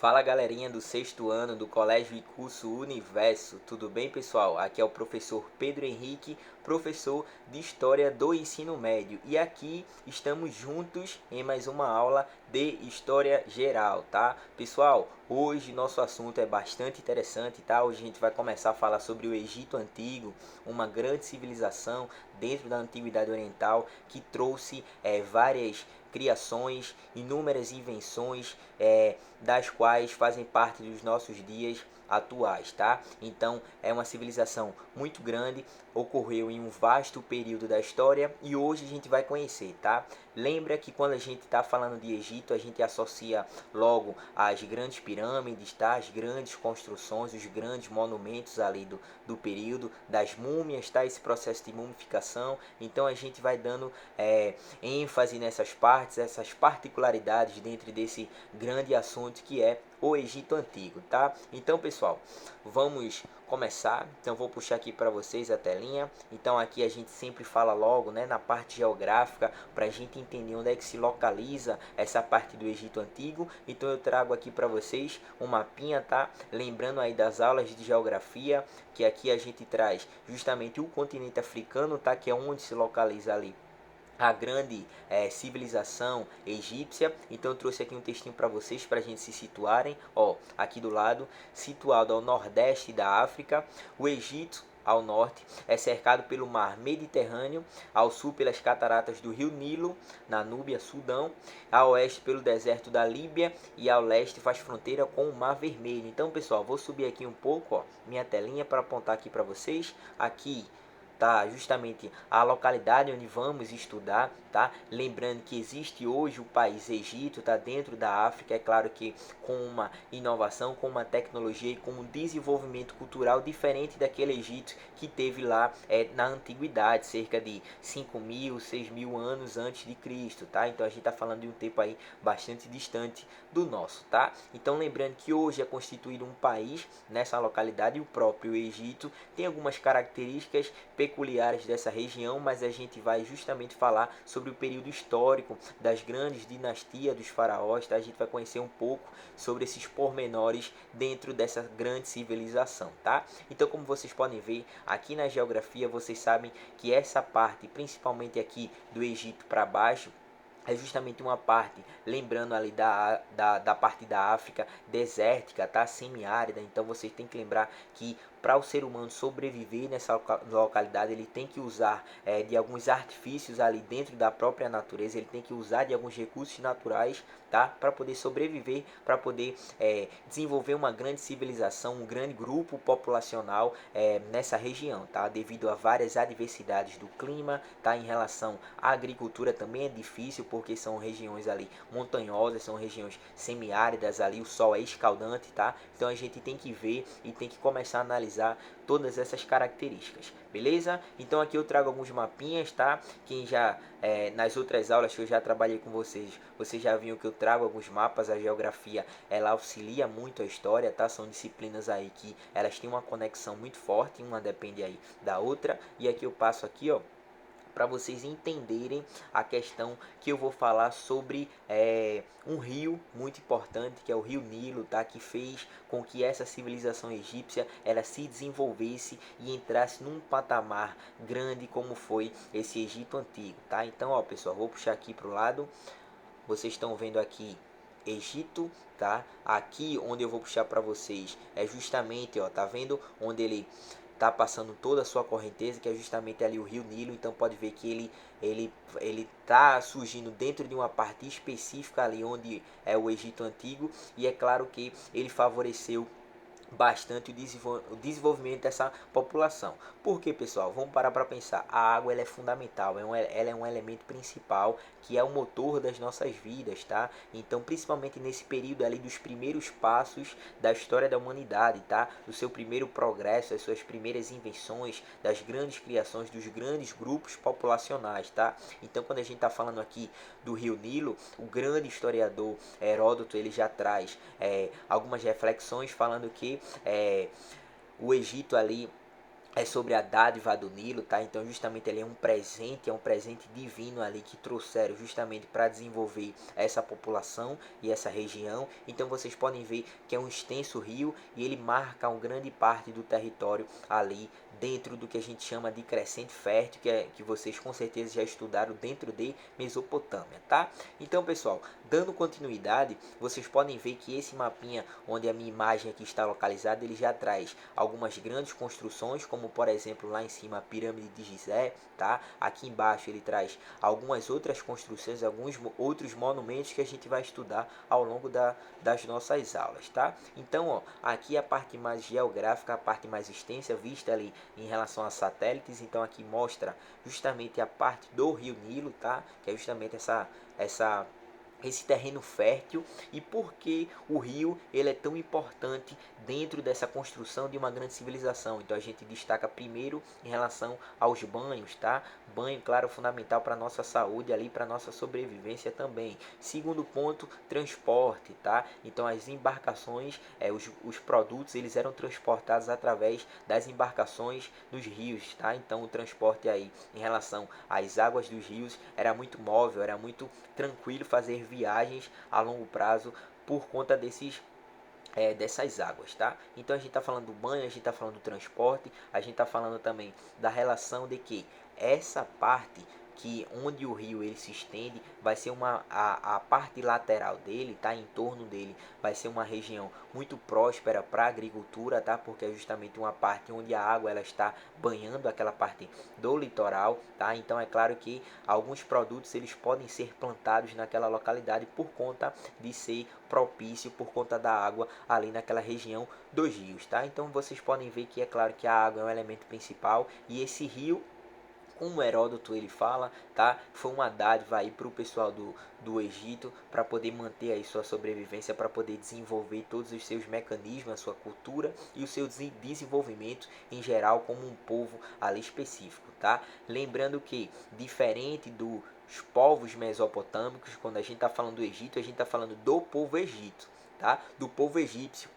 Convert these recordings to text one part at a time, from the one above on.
Fala galerinha do sexto ano do Colégio e Curso Universo, tudo bem pessoal? Aqui é o professor Pedro Henrique, professor de História do Ensino Médio, e aqui estamos juntos em mais uma aula de História Geral, tá? Pessoal, hoje nosso assunto é bastante interessante, tá? Hoje a gente vai começar a falar sobre o Egito Antigo, uma grande civilização dentro da Antiguidade Oriental que trouxe várias criações, inúmeras invenções, das quais fazem parte dos nossos dias atuais, tá? Então é uma civilização muito grande, ocorreu em um vasto período da história e hoje a gente vai conhecer, tá? Lembra que quando a gente está falando de Egito, a gente associa logo as grandes pirâmides, tá? As grandes construções, os grandes monumentos ali do período, das múmias, tá? Esse processo de mumificação. Então a gente vai dando ênfase nessas partes, essas particularidades dentro desse grande assunto que é o Egito Antigo, tá? Então, pessoal, vamos começar. Então, vou puxar aqui para vocês a telinha. Então, aqui a gente sempre fala logo, né, na parte geográfica, para a gente entender onde é que se localiza essa parte do Egito Antigo. Então, eu trago aqui para vocês um mapinha, tá? Lembrando aí das aulas de geografia, que aqui a gente traz justamente o continente africano, tá? Que é onde se localiza ali a grande civilização egípcia. Então eu trouxe aqui um textinho para vocês, para a gente se situarem. Ó, aqui do lado, situado ao nordeste da África, o Egito ao norte é cercado pelo mar Mediterrâneo, ao sul pelas cataratas do rio Nilo, na Núbia, Sudão, a oeste pelo deserto da Líbia e ao leste faz fronteira com o Mar Vermelho. Então, pessoal, vou subir aqui um pouco, ó, minha telinha para apontar aqui para vocês. Aqui tá justamente a localidade onde vamos estudar, tá? Lembrando que existe hoje o país Egito, tá dentro da África, é claro que com uma inovação, com uma tecnologia e com um desenvolvimento cultural diferente daquele Egito que teve lá na antiguidade, cerca de 5.000, 6.000 anos antes de Cristo, tá? Então a gente tá falando de um tempo aí bastante distante do nosso, tá? Então lembrando que hoje é constituído um país nessa localidade e o próprio Egito tem algumas características peculiares dessa região, mas a gente vai justamente falar sobre o período histórico das grandes dinastias dos faraós, tá? A gente vai conhecer um pouco sobre esses pormenores dentro dessa grande civilização, tá? Então, como vocês podem ver, aqui na geografia, vocês sabem que essa parte, principalmente aqui do Egito para baixo, é justamente uma parte, lembrando ali da parte da África desértica, tá? Semiárida. Então vocês têm que lembrar que para o ser humano sobreviver nessa localidade, ele tem que usar de alguns artifícios ali dentro da própria natureza, ele tem que usar de alguns recursos naturais, tá? Para poder sobreviver, para poder desenvolver uma grande civilização, um grande grupo populacional nessa região, tá? Devido a várias adversidades do clima, tá? Em relação à agricultura também é difícil, porque são regiões ali montanhosas, são regiões semiáridas ali, o sol é escaldante, tá? Então a gente tem que ver e tem que começar a analisar todas essas características, beleza? Então aqui eu trago alguns mapinhas, tá? Quem já nas outras aulas que eu já trabalhei com vocês já viram que eu trago alguns mapas. A geografia ela auxilia muito a história, tá? São disciplinas aí que elas têm uma conexão muito forte, uma depende aí da outra, e aqui eu passo aqui, ó, para vocês entenderem a questão que eu vou falar sobre um rio muito importante, que é o rio Nilo, tá? Que fez com que essa civilização egípcia ela se desenvolvesse e entrasse num patamar grande como foi esse Egito antigo, tá? Então, ó, pessoal, vou puxar aqui para o lado. Vocês estão vendo aqui Egito, tá? Aqui onde eu vou puxar para vocês é justamente, ó, tá vendo onde ele tá passando toda a sua correnteza, que é justamente ali o rio Nilo. Então pode ver que ele tá surgindo dentro de uma parte específica ali onde é o Egito antigo, e é claro que ele favoreceu bastante o desenvolvimento dessa população. Porque, pessoal, vamos parar para pensar. A água ela é fundamental, ela é um elemento principal que é o motor das nossas vidas, tá? Então, principalmente nesse período ali dos primeiros passos da história da humanidade, tá? Do seu primeiro progresso, das suas primeiras invenções, das grandes criações, dos grandes grupos populacionais, tá? Então, quando a gente está falando aqui do Rio Nilo, o grande historiador Heródoto ele já traz algumas reflexões falando que o Egito ali é sobre a dádiva do Nilo, tá? Então justamente ele é um presente divino ali que trouxeram justamente para desenvolver essa população e essa região. Então vocês podem ver que é um extenso rio e ele marca uma grande parte do território ali dentro do que a gente chama de crescente fértil, que vocês com certeza já estudaram dentro de Mesopotâmia, tá? Então, pessoal, dando continuidade, vocês podem ver que esse mapinha onde a minha imagem aqui está localizada, ele já traz algumas grandes construções, como por exemplo lá em cima a pirâmide de Gizé, tá? Aqui embaixo ele traz algumas outras construções, alguns outros monumentos que a gente vai estudar ao longo das nossas aulas, tá? Então, ó, aqui a parte mais geográfica, a parte mais extensa, vista ali em relação a satélites. Então aqui mostra justamente a parte do Rio Nilo, tá? Que é justamente esse terreno fértil e por que o rio ele é tão importante dentro dessa construção de uma grande civilização. Então a gente destaca primeiro em relação aos banhos, tá? Banho, claro, fundamental para nossa saúde ali, para nossa sobrevivência também. Segundo ponto, transporte, tá? Então as embarcações, os produtos eles eram transportados através das embarcações nos rios, tá? Então o transporte aí em relação às águas dos rios era muito móvel, era muito tranquilo fazer viagens a longo prazo por conta dessas águas, tá? Então a gente está falando do banho, a gente está falando do transporte, a gente está falando também da relação de que essa parte que onde o rio ele se estende vai ser a parte lateral dele, tá? Em torno dele vai ser uma região muito próspera para a agricultura, tá? Porque é justamente uma parte onde a água ela está banhando aquela parte do litoral, tá? Então é claro que alguns produtos eles podem ser plantados naquela localidade por conta de ser propício, por conta da água ali naquela região dos rios, tá? Então vocês podem ver que é claro que a água é um elemento principal e esse rio, como Heródoto ele fala, tá? Foi uma dádiva aí para o pessoal do Egito para poder manter aí sua sobrevivência, para poder desenvolver todos os seus mecanismos, a sua cultura e o seu desenvolvimento em geral como um povo ali específico, tá? Lembrando que diferente dos povos mesopotâmicos, quando a gente está falando do Egito, a gente está falando do povo egito, tá? Do povo egípcio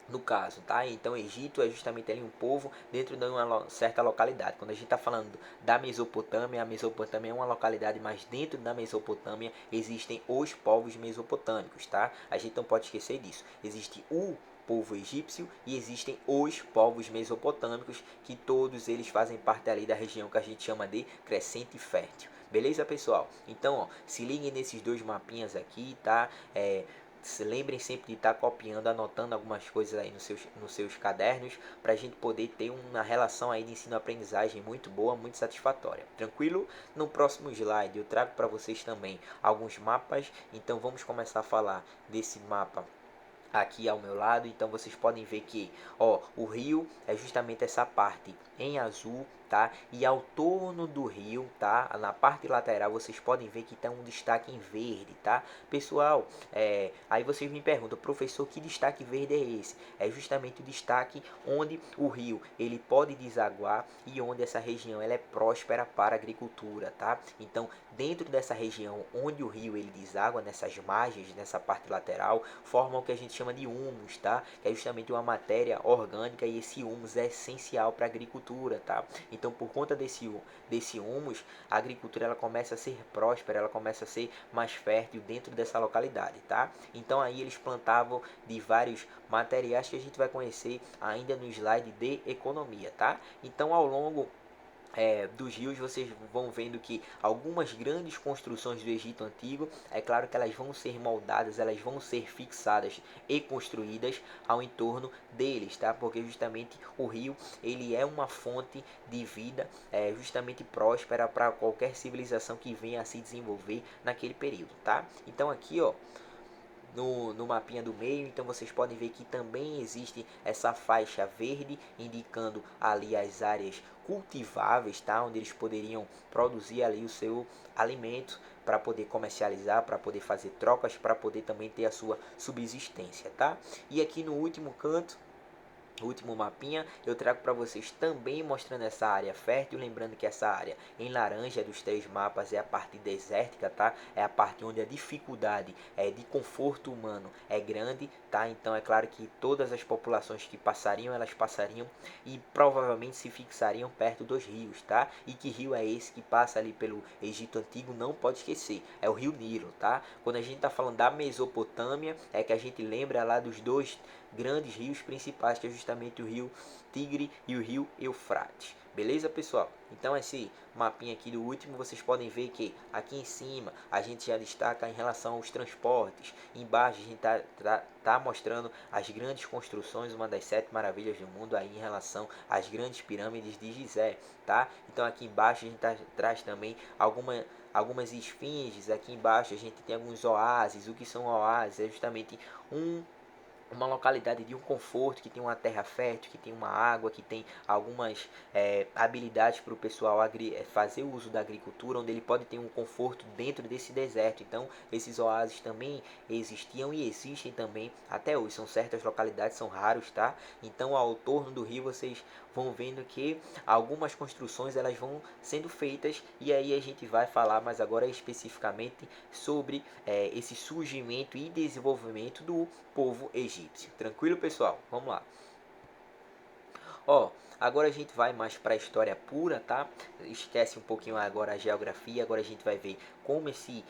no caso, tá? Então Egito é justamente ali um povo dentro de uma certa localidade. Quando a gente está falando da Mesopotâmia, a Mesopotâmia é uma localidade, mas dentro da Mesopotâmia existem os povos mesopotâmicos, tá? A gente não pode esquecer disso. Existe o povo egípcio e existem os povos mesopotâmicos, que todos eles fazem parte ali da região que a gente chama de crescente fértil. Beleza, pessoal? Então, ó, se liguem nesses dois mapinhas aqui, tá? Se lembrem sempre de estar copiando, anotando algumas coisas aí nos seus cadernos, para a gente poder ter uma relação aí de ensino-aprendizagem muito boa, muito satisfatória. Tranquilo? No próximo slide eu trago para vocês também alguns mapas, então vamos começar a falar desse mapa aqui ao meu lado. Então vocês podem ver que, ó, o rio é justamente essa parte em azul, tá? E ao torno do rio, tá? Na parte lateral vocês podem ver que tem um destaque em verde, tá? Pessoal, aí vocês me perguntam, professor, que destaque verde é esse? É justamente o destaque onde o rio ele pode desaguar e onde essa região ela é próspera para a agricultura, tá? Então dentro dessa região onde o rio ele deságua, nessas margens, nessa parte lateral, forma o que a gente chama de humus, tá? Que é justamente uma matéria orgânica e esse humus é essencial para a agricultura, tá? Então, por conta desse humus, a agricultura ela começa a ser próspera, ela começa a ser mais fértil dentro dessa localidade, tá? Então, aí eles plantavam de vários materiais que a gente vai conhecer ainda no slide de economia, tá? Então, ao longo dos rios vocês vão vendo que algumas grandes construções do Egito Antigo, é claro que elas vão ser moldadas, elas vão ser fixadas e construídas ao entorno deles, tá? Porque justamente o rio ele é uma fonte de vida justamente próspera para qualquer civilização que venha a se desenvolver naquele período, tá? Então aqui, ó, no mapinha do meio, então vocês podem ver que também existe essa faixa verde indicando ali as áreas cultiváveis, tá? Onde eles poderiam produzir ali o seu alimento para poder comercializar, para poder fazer trocas, para poder também ter a sua subsistência, tá? E aqui no último canto o último mapinha, eu trago para vocês também mostrando essa área fértil, lembrando que essa área em laranja dos 3 mapas é a parte desértica, tá? É a parte onde a dificuldade de conforto humano é grande, tá? Então é claro que todas as populações que passariam, elas passariam e provavelmente se fixariam perto dos rios, tá? E que rio é esse que passa ali pelo Egito Antigo? Não pode esquecer, é o rio Nilo, tá? Quando a gente está falando da Mesopotâmia, é que a gente lembra lá dos dois grandes rios principais, que é justamente o rio Tigre e o rio Eufrates. Beleza, pessoal? Então esse mapinha aqui do último, vocês podem ver que aqui em cima a gente já destaca em relação aos transportes. Embaixo a gente tá mostrando as grandes construções, uma das 7 maravilhas do mundo aí em relação às grandes pirâmides de Gizé, tá? Então aqui embaixo a gente traz também algumas esfinges. Aqui embaixo a gente tem alguns oásis. O que são oásis? É justamente uma localidade de um conforto, que tem uma terra fértil, que tem uma água, que tem algumas habilidades para o pessoal fazer o uso da agricultura, onde ele pode ter um conforto dentro desse deserto. Então, esses oásis também existiam e existem também até hoje. São certas localidades, são raros, tá? Então, ao torno do rio, vocês vão vendo que algumas construções elas vão sendo feitas, e aí a gente vai falar mais agora especificamente sobre esse surgimento e desenvolvimento do povo egípcio. Tranquilo, pessoal? Vamos lá. Ó, agora a gente vai mais para a história pura, tá? Esquece um pouquinho agora a geografia. Agora a gente vai ver como esse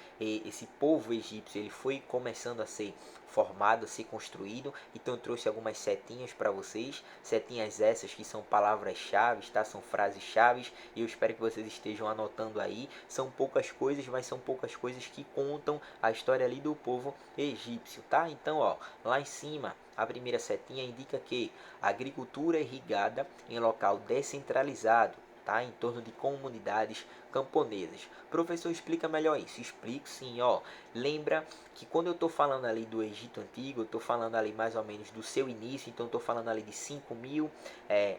povo egípcio ele foi começando a ser formado, a ser construído. Então eu trouxe algumas setinhas para vocês. Setinhas essas que são palavras-chave, tá? São frases-chave, e eu espero que vocês estejam anotando aí. São poucas coisas, mas são poucas coisas que contam a história ali do povo egípcio, tá? Então, ó, lá em cima a primeira setinha indica que a agricultura irrigada em local descentralizado, tá? Em torno de comunidades camponesas. Professor, explica melhor isso. Explico sim, ó. Lembra que quando eu estou falando ali do Egito Antigo, eu estou falando ali mais ou menos do seu início, então estou falando ali de 5.000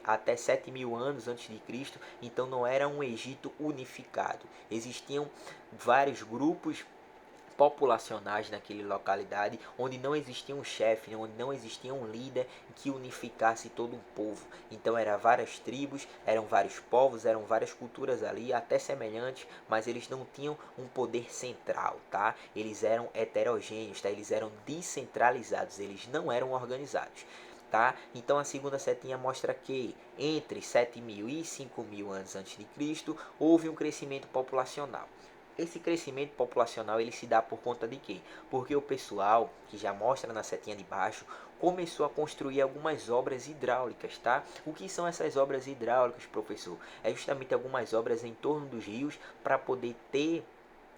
até 7.000 anos antes de Cristo. Então não era um Egito unificado. Existiam vários grupos populacionais naquela localidade, onde não existia um chefe, onde não existia um líder que unificasse todo um povo. Então eram várias tribos, eram vários povos, eram várias culturas ali, até semelhantes, mas eles não tinham um poder central, tá? Eles eram heterogêneos, tá? Eles eram descentralizados, eles não eram organizados. Tá? Então a segunda setinha mostra que entre 7.000 e 5.000 anos antes de Cristo houve um crescimento populacional. Esse crescimento populacional ele se dá por conta de quê? Porque o pessoal, que já mostra na setinha de baixo, começou a construir algumas obras hidráulicas, tá? O que são essas obras hidráulicas, professor? É justamente algumas obras em torno dos rios para poder ter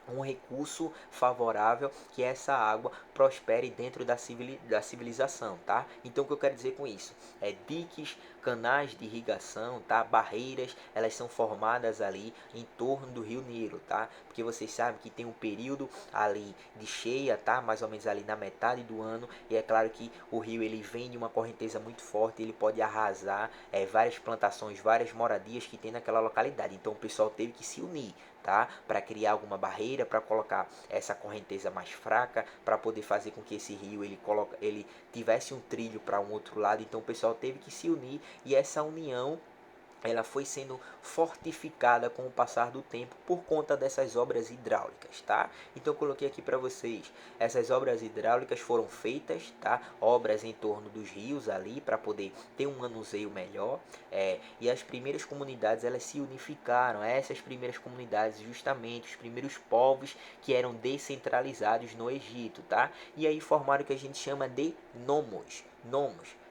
um recurso favorável que essa água prospere dentro da civilização, tá? Então o que eu quero dizer com isso? Diques, canais de irrigação, tá? Barreiras, elas são formadas ali em torno do rio Nilo, tá? Porque vocês sabem que tem um período ali de cheia, tá? Mais ou menos ali na metade do ano, e é claro que o rio ele vem de uma correnteza muito forte, ele pode arrasar várias plantações, várias moradias que tem naquela localidade. Então o pessoal teve que se unir, tá? Para criar alguma barreira, para colocar essa correnteza mais fraca, para poder fazer com que esse rio ele tivesse um trilho para um outro lado. Então o pessoal teve que se unir, e essa união ela foi sendo fortificada com o passar do tempo por conta dessas obras hidráulicas, tá? Então eu coloquei aqui para vocês, essas obras hidráulicas foram feitas, tá? Obras em torno dos rios ali para poder ter um manuseio melhor, e as primeiras comunidades elas se unificaram. Essas primeiras comunidades, justamente os primeiros povos que eram descentralizados no Egito, tá? E aí formaram o que a gente chama de nomos,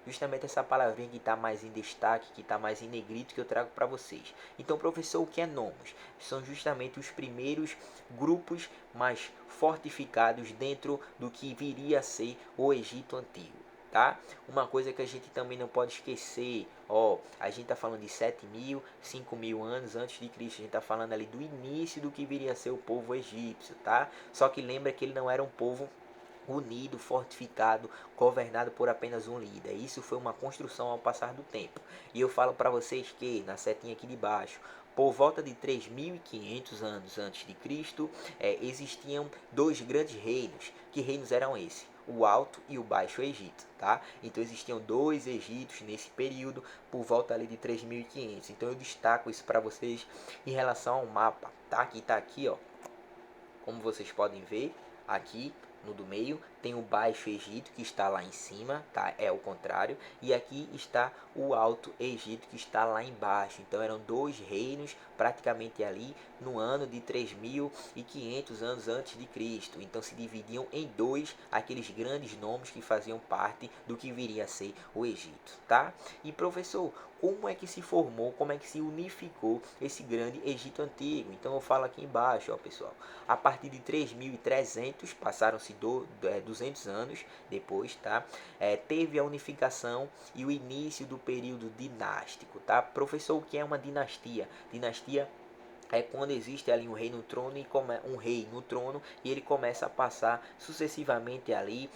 justamente essa palavrinha que está mais em destaque, que está mais em negrito, que eu trago para vocês. Então, professor, o que é nomos? São justamente os primeiros grupos mais fortificados dentro do que viria a ser o Egito Antigo. Tá? Uma coisa que a gente também não pode esquecer, a gente está falando de 7.000, 5.000 anos antes de Cristo, a gente está falando ali do início do que viria a ser o povo egípcio, tá? Só que lembra que ele não era um povo unido, fortificado, governado por apenas um líder. Isso foi uma construção ao passar do tempo. E eu falo para vocês que, na setinha aqui de baixo, por volta de 3.500 anos antes de Cristo, existiam dois grandes reinos. Que reinos eram esses? o Alto e o Baixo Egito, tá? Então existiam dois Egitos nesse período, por volta ali de 3.500. Então eu destaco isso para vocês em relação ao mapa, tá? Que tá aqui, ó, como vocês podem ver, aqui no do meio tem o Baixo Egito que está lá em cima, tá? É o contrário. E aqui está o Alto Egito que está lá embaixo. Então eram dois reinos praticamente ali no ano de 3.500 anos antes de Cristo. Então se dividiam em dois aqueles grandes nomes que faziam parte do que viria a ser o Egito, tá? E professor, como é que se formou, como é que se unificou esse grande Egito Antigo? Então eu falo aqui embaixo, ó, pessoal. A partir de 3.300, passaram-se 200 anos depois, tá? Teve a unificação e o início do período dinástico, tá? Professor, o que é uma dinastia? Dinastia é quando existe ali um rei no trono e ele começa a passar sucessivamente ali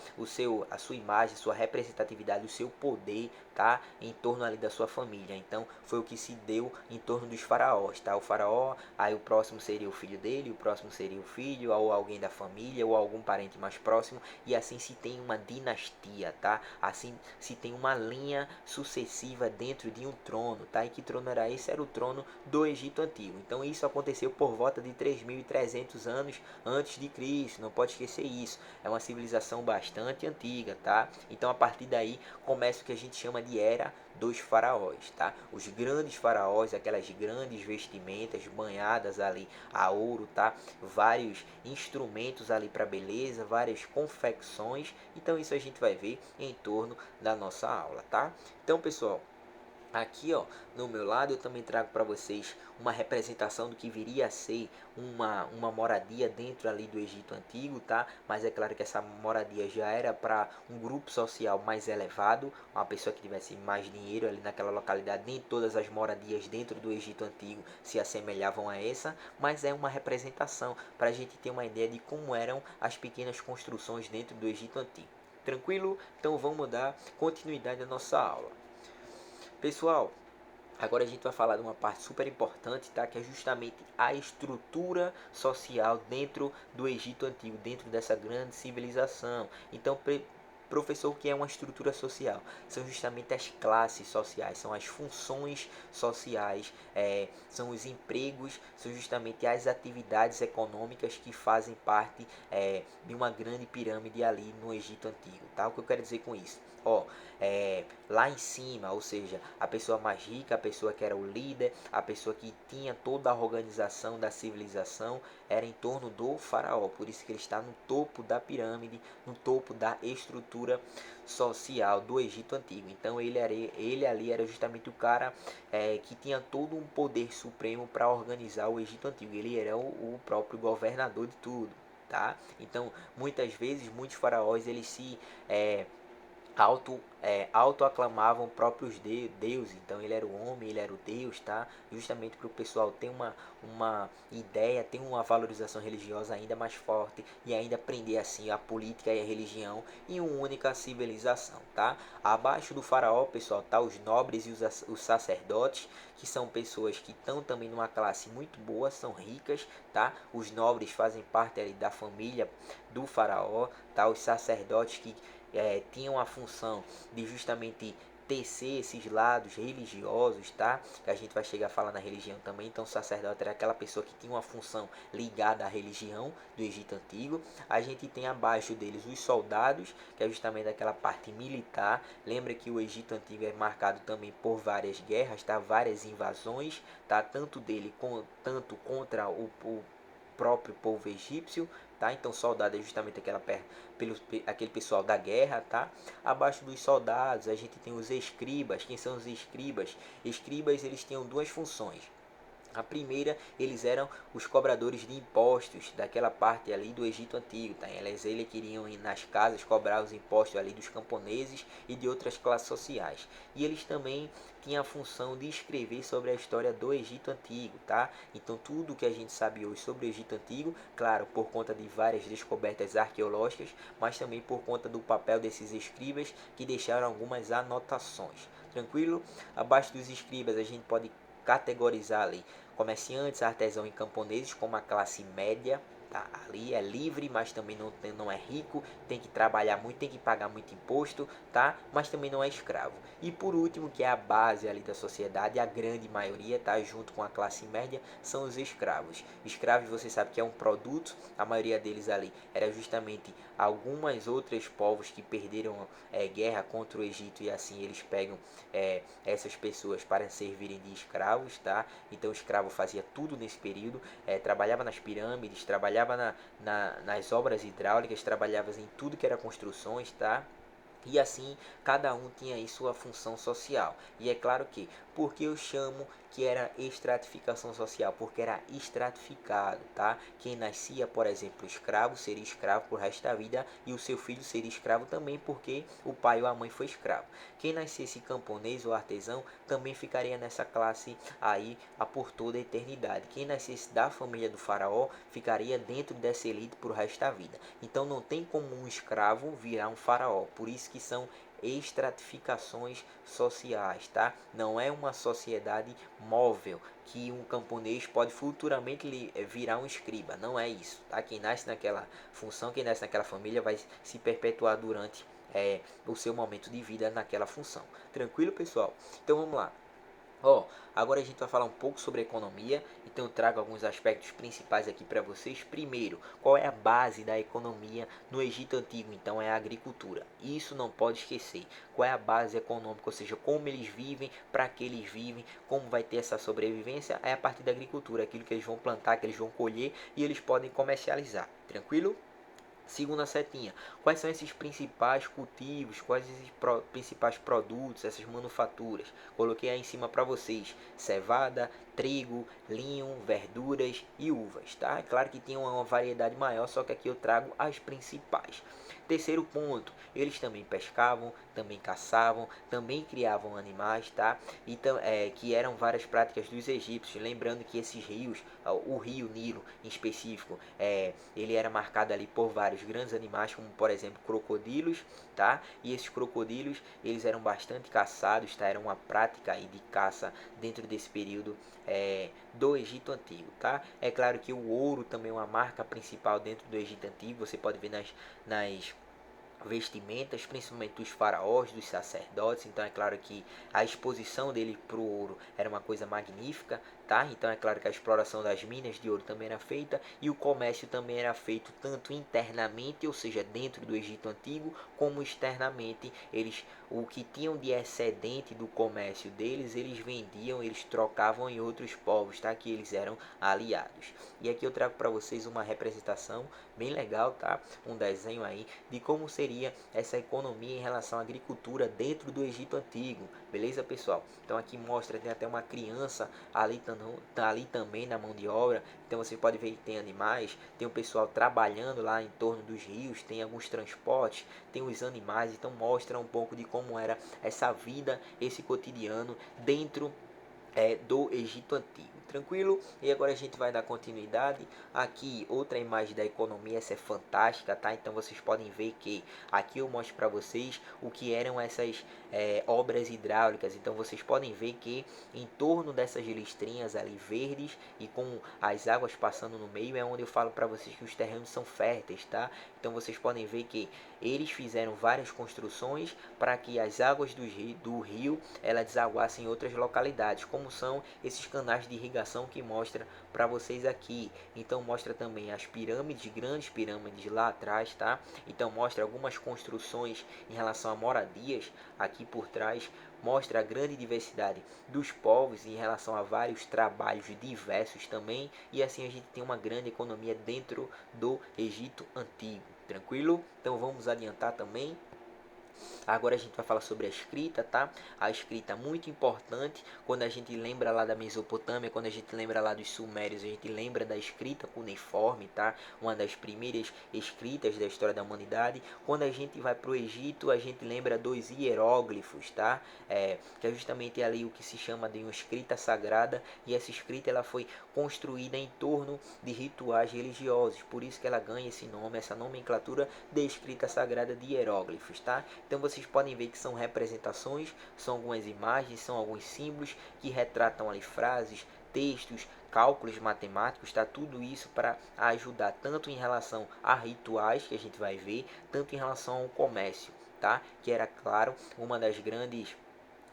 a sua imagem, sua representatividade, o seu poder, tá, em torno ali da sua família. Então foi o que se deu em torno dos faraós, tá? O faraó, aí o próximo seria o filho dele, o próximo seria o filho ou alguém da família ou algum parente mais próximo, e assim se tem uma dinastia, tá? Assim se tem uma linha sucessiva dentro de um trono, tá? E que trono era esse? Era o trono do Egito Antigo. Então isso aconteceu por volta de 3.300 anos antes de Cristo, não pode esquecer isso. É uma civilização bastante antiga, tá? Então a partir daí começa o que a gente chama de era dos faraós, tá? Os grandes faraós, aquelas grandes vestimentas banhadas ali a ouro, tá? Vários instrumentos ali para beleza, várias confecções. Então isso a gente vai ver em torno da nossa aula, tá? Então, pessoal, aqui, ó, no meu lado eu também trago para vocês uma representação do que viria a ser uma moradia dentro ali do Egito Antigo, tá? Mas é claro que essa moradia já era para um grupo social mais elevado, uma pessoa que tivesse mais dinheiro ali naquela localidade. Nem todas as moradias dentro do Egito Antigo se assemelhavam a essa, mas é uma representação para a gente ter uma ideia de como eram as pequenas construções dentro do Egito Antigo. Tranquilo? Então vamos dar continuidade à nossa aula. Pessoal, agora a gente vai falar de uma parte super importante, tá? Que é justamente a estrutura social dentro do Egito Antigo, dentro dessa grande civilização. Então, professor, o que é uma estrutura social? São justamente as classes sociais, são as funções sociais, são os empregos, são justamente as atividades econômicas que fazem parte de uma grande pirâmide ali no Egito Antigo, tá? O que eu quero dizer com isso? Ó, lá em cima, ou seja, a pessoa mais rica, a pessoa que era o líder, a pessoa que tinha toda a organização da civilização, era em torno do faraó. Por isso que ele está no topo da pirâmide, no topo da estrutura social do Egito Antigo. Então ele ali era justamente o cara que tinha todo um poder supremo para organizar o Egito Antigo. Ele era o próprio governador de tudo, tá? Então muitas vezes muitos faraós eles se autoaclamavam próprios deuses. Então ele era o homem, ele era o Deus, tá? Justamente para o pessoal ter uma ideia, ter uma valorização religiosa ainda mais forte e ainda aprender assim a política e a religião em uma única civilização, tá? Abaixo do faraó, pessoal, tá os nobres e os sacerdotes, que são pessoas que estão também numa classe muito boa, são ricas, tá? Os nobres fazem parte ali da família do faraó, tá? Os sacerdotes que tinham a função de justamente tecer esses lados religiosos, tá? Que a gente vai chegar a falar na religião também. Então o sacerdote era aquela pessoa que tinha uma função ligada à religião do Egito Antigo. A gente tem abaixo deles os soldados, que é justamente aquela parte militar. Lembra que o Egito Antigo é marcado também por várias guerras, tá? Várias invasões, tá? Tanto contra o próprio povo egípcio, tá? Então soldado é justamente aquele pessoal da guerra, tá? Abaixo dos soldados a gente tem os escribas. Quem são os escribas? Escribas, eles tinham duas funções. A primeira, eles eram os cobradores de impostos daquela parte ali do Egito Antigo, tá? Eles queriam ir nas casas cobrar os impostos ali dos camponeses e de outras classes sociais. E eles também tinham a função de escrever sobre a história do Egito Antigo, tá? Então tudo que a gente sabe hoje sobre o Egito Antigo, claro, por conta de várias descobertas arqueológicas, mas também por conta do papel desses escribas que deixaram algumas anotações. Tranquilo? Abaixo dos escribas a gente pode categorizar ali comerciantes, artesãos e camponeses como a classe média, tá? tá? Ali é livre, mas também não é rico, tem que trabalhar muito, tem que pagar muito imposto, tá? Mas também não é escravo. E por último, que é a base ali da sociedade, a grande maioria, tá? Junto com a classe média, são os escravos. Escravos, você sabe que é um produto, a maioria deles ali era justamente algumas outras povos que perderam guerra contra o Egito e assim eles pegam essas pessoas para servirem de escravos, tá? Então o escravo fazia tudo nesse período, trabalhava nas pirâmides, trabalhava nas obras hidráulicas, trabalhava em tudo que era construções, tá? E assim, cada um tinha aí sua função social. E é claro que, porque eu chamo que era estratificação social? Porque era estratificado, tá? Quem nascia, por exemplo, escravo, seria escravo por resto da vida e o seu filho seria escravo também porque o pai ou a mãe foi escravo. Quem nascesse camponês ou artesão também ficaria nessa classe aí por toda a eternidade. Quem nascesse da família do faraó ficaria dentro dessa elite por resto da vida. Então não tem como um escravo virar um faraó. Por isso que são estratificações sociais, tá? Não é uma sociedade móvel que um camponês pode futuramente virar um escriba, não é isso, tá? Quem nasce naquela função, quem nasce naquela família vai se perpetuar durante o seu momento de vida naquela função. Tranquilo, pessoal? Então vamos lá. Agora a gente vai falar um pouco sobre economia, então eu trago alguns aspectos principais aqui para vocês. Primeiro, qual é a base da economia no Egito Antigo? Então é a agricultura. Isso não pode esquecer. Qual é a base econômica, ou seja, como eles vivem, para que eles vivem, como vai ter essa sobrevivência, é a partir da agricultura, aquilo que eles vão plantar, que eles vão colher e eles podem comercializar. Tranquilo? Segunda setinha, quais são esses principais cultivos, quais esses principais produtos, essas manufaturas? Coloquei aí em cima para vocês: cevada, trigo, linho, verduras e uvas, tá? É claro que tem uma variedade maior, só que aqui eu trago as principais. Terceiro ponto, eles também pescavam, também caçavam, também criavam animais, tá? Então, que eram várias práticas dos egípcios. Lembrando que esses rios, o rio Nilo em específico, ele era marcado ali por vários grandes animais, como por exemplo crocodilos, tá? E esses crocodilos, eles eram bastante caçados, tá? Era uma prática aí de caça dentro desse período do Egito Antigo, tá? É claro que o ouro também é uma marca principal dentro do Egito Antigo, você pode ver nas vestimentas, principalmente dos faraós, dos sacerdotes. Então é claro que a exposição dele para o ouro era uma coisa magnífica, tá? Então é claro que a exploração das minas de ouro também era feita e o comércio também era feito tanto internamente, ou seja, dentro do Egito Antigo, como externamente. Eles, o que tinham de excedente do comércio deles, eles vendiam, eles trocavam em outros povos, tá? Que eles eram aliados. E aqui eu trago para vocês uma representação bem legal, tá? Um desenho aí de como seria essa economia em relação à agricultura dentro do Egito Antigo, beleza, pessoal? Então aqui mostra, tem até uma criança ali, ali também na mão de obra. Então você pode ver que tem animais, tem o pessoal trabalhando lá em torno dos rios, tem alguns transportes, tem os animais. Então mostra um pouco de como era essa vida, esse cotidiano dentro do Egito Antigo. Tranquilo? E agora a gente vai dar continuidade. Aqui outra imagem da economia, essa é fantástica, tá? Então vocês podem ver que aqui eu mostro para vocês o que eram essas obras hidráulicas. Então vocês podem ver que em torno dessas listrinhas ali verdes e com as águas passando no meio é onde eu falo para vocês que os terrenos são férteis, tá? Então vocês podem ver que eles fizeram várias construções para que as águas do rio ela desaguassem em outras localidades, como são esses canais de irrigação que mostra para vocês aqui. Então mostra também as pirâmides, grandes pirâmides lá atrás, tá? Então mostra algumas construções em relação a moradias aqui por trás. Mostra a grande diversidade dos povos em relação a vários trabalhos diversos também. E assim a gente tem uma grande economia dentro do Egito Antigo. Tranquilo? Então vamos adiantar também. Agora a gente vai falar sobre a escrita, tá? A escrita é muito importante. Quando a gente lembra lá da Mesopotâmia, quando a gente lembra lá dos Sumérios, a gente lembra da escrita cuneiforme, tá? Uma das primeiras escritas da história da humanidade. Quando a gente vai para o Egito, a gente lembra dos hieróglifos, tá? Que é justamente ali o que se chama de uma escrita sagrada. E essa escrita ela foi construída em torno de rituais religiosos. Por isso que ela ganha esse nome, essa nomenclatura de escrita sagrada de hieróglifos, tá? Então vocês podem ver que são representações, são algumas imagens, são alguns símbolos que retratam ali frases, textos, cálculos matemáticos, tá? Tudo isso para ajudar tanto em relação a rituais que a gente vai ver, tanto em relação ao comércio, tá? Que era, claro, uma das grandes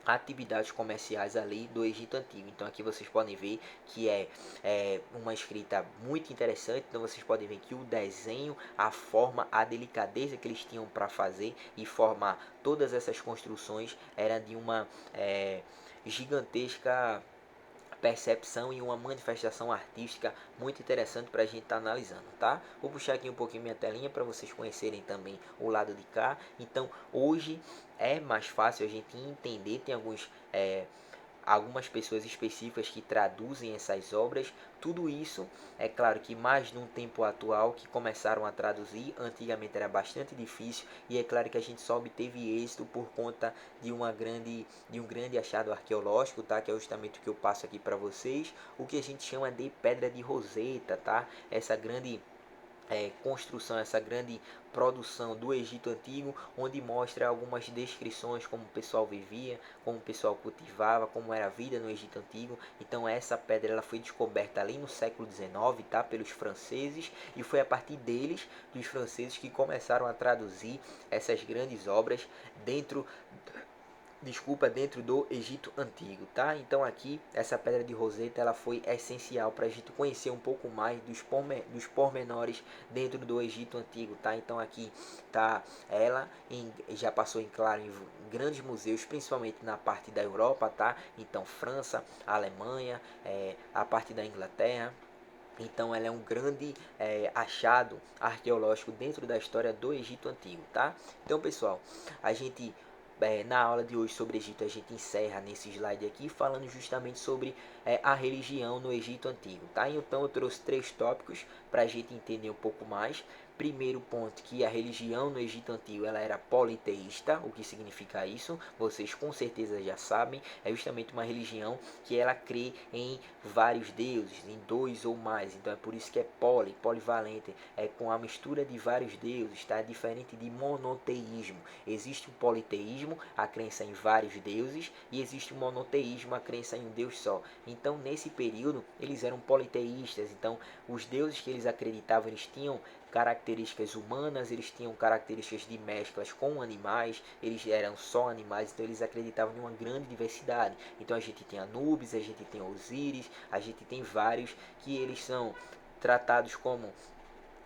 atividades comerciais ali do Egito Antigo. Então aqui vocês podem ver que é uma escrita muito interessante. Então vocês podem ver que o desenho, a forma, a delicadeza que eles tinham para fazer e formar todas essas construções era de uma gigantesca percepção e uma manifestação artística muito interessante para a gente estar analisando, tá? Vou puxar aqui um pouquinho minha telinha para vocês conhecerem também o lado de cá. Então, hoje é mais fácil a gente entender, tem algumas pessoas específicas que traduzem essas obras. Tudo isso é claro que mais num tempo atual que começaram a traduzir. Antigamente era bastante difícil e é claro que a gente só obteve êxito por conta de um grande achado arqueológico, tá? Que é justamente o que eu passo aqui para vocês, o que a gente chama de pedra de Roseta, tá? Essa grande construção, essa grande produção do Egito Antigo, onde mostra algumas descrições como o pessoal vivia, como o pessoal cultivava, como era a vida no Egito Antigo. Então essa pedra ela foi descoberta ali no século XIX, tá, pelos franceses, e foi a partir deles, dos franceses, que começaram a traduzir essas grandes obras dentro do Egito Antigo, tá? Então aqui essa pedra de Roseta ela foi essencial para a gente conhecer um pouco mais dos pormenores dentro do Egito Antigo, tá? Então aqui tá ela já passou em claro em grandes museus, principalmente na parte da Europa, tá? Então França, Alemanha, a parte da Inglaterra. Então ela é um grande achado arqueológico dentro da história do Egito Antigo, tá? Então pessoal, a gente na aula de hoje sobre Egito, a gente encerra nesse slide aqui falando justamente sobre a religião no Egito Antigo, tá? Então eu trouxe 3 tópicos para a gente entender um pouco mais. Primeiro ponto, que a religião no Egito Antigo ela era politeísta. O que significa isso? Vocês com certeza já sabem. É justamente uma religião que ela crê em vários deuses, em 2 ou mais. Então é por isso que é polivalente, é com a mistura de vários deuses, tá? Diferente de monoteísmo. Existe o politeísmo, a crença em vários deuses, e existe o monoteísmo, a crença em um Deus só. Então nesse período eles eram politeístas. Então os deuses que eles acreditavam, eles tinham características humanas, eles tinham características de mesclas com animais, eles eram só animais, então eles acreditavam em uma grande diversidade. Então a gente tem Anubis, a gente tem Osíris, a gente tem vários que eles são tratados como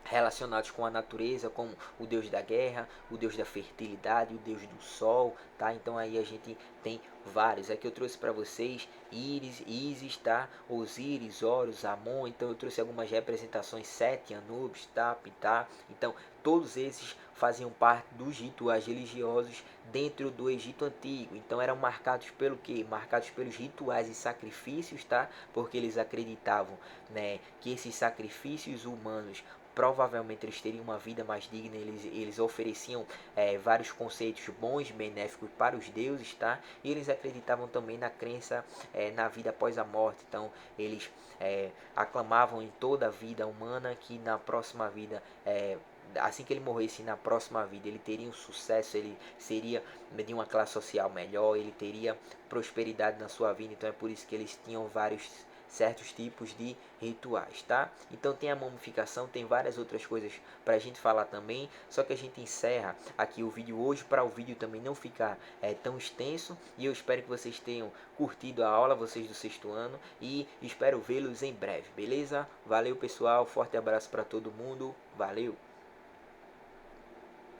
relacionados com a natureza, como o deus da guerra, o deus da fertilidade, o deus do sol, tá? Então aí a gente tem vários. Aqui eu trouxe para vocês Íris, Ísis, tá? Osíris, Horus, Amon. Então eu trouxe algumas representações, Sete, Anubis, tá? Ptah. Então todos esses faziam parte dos rituais religiosos dentro do Egito Antigo. Então eram marcados pelo quê? Marcados pelos rituais e sacrifícios, tá? Porque eles acreditavam, né, que esses sacrifícios humanos provavelmente eles teriam uma vida mais digna. Eles ofereciam vários conceitos bons, benéficos para os deuses, tá? E eles acreditavam também na crença na vida após a morte. Então eles aclamavam em toda a vida humana que na próxima vida assim que ele morresse na próxima vida, ele teria um sucesso, ele seria de uma classe social melhor, ele teria prosperidade na sua vida. Então é por isso que eles tinham certos tipos de rituais, tá? Então tem a mumificação, tem várias outras coisas para a gente falar também, só que a gente encerra aqui o vídeo hoje para o vídeo também não ficar tão extenso, e eu espero que vocês tenham curtido a aula, vocês do 6º ano, e espero vê-los em breve, beleza? Valeu pessoal, forte abraço para todo mundo, valeu!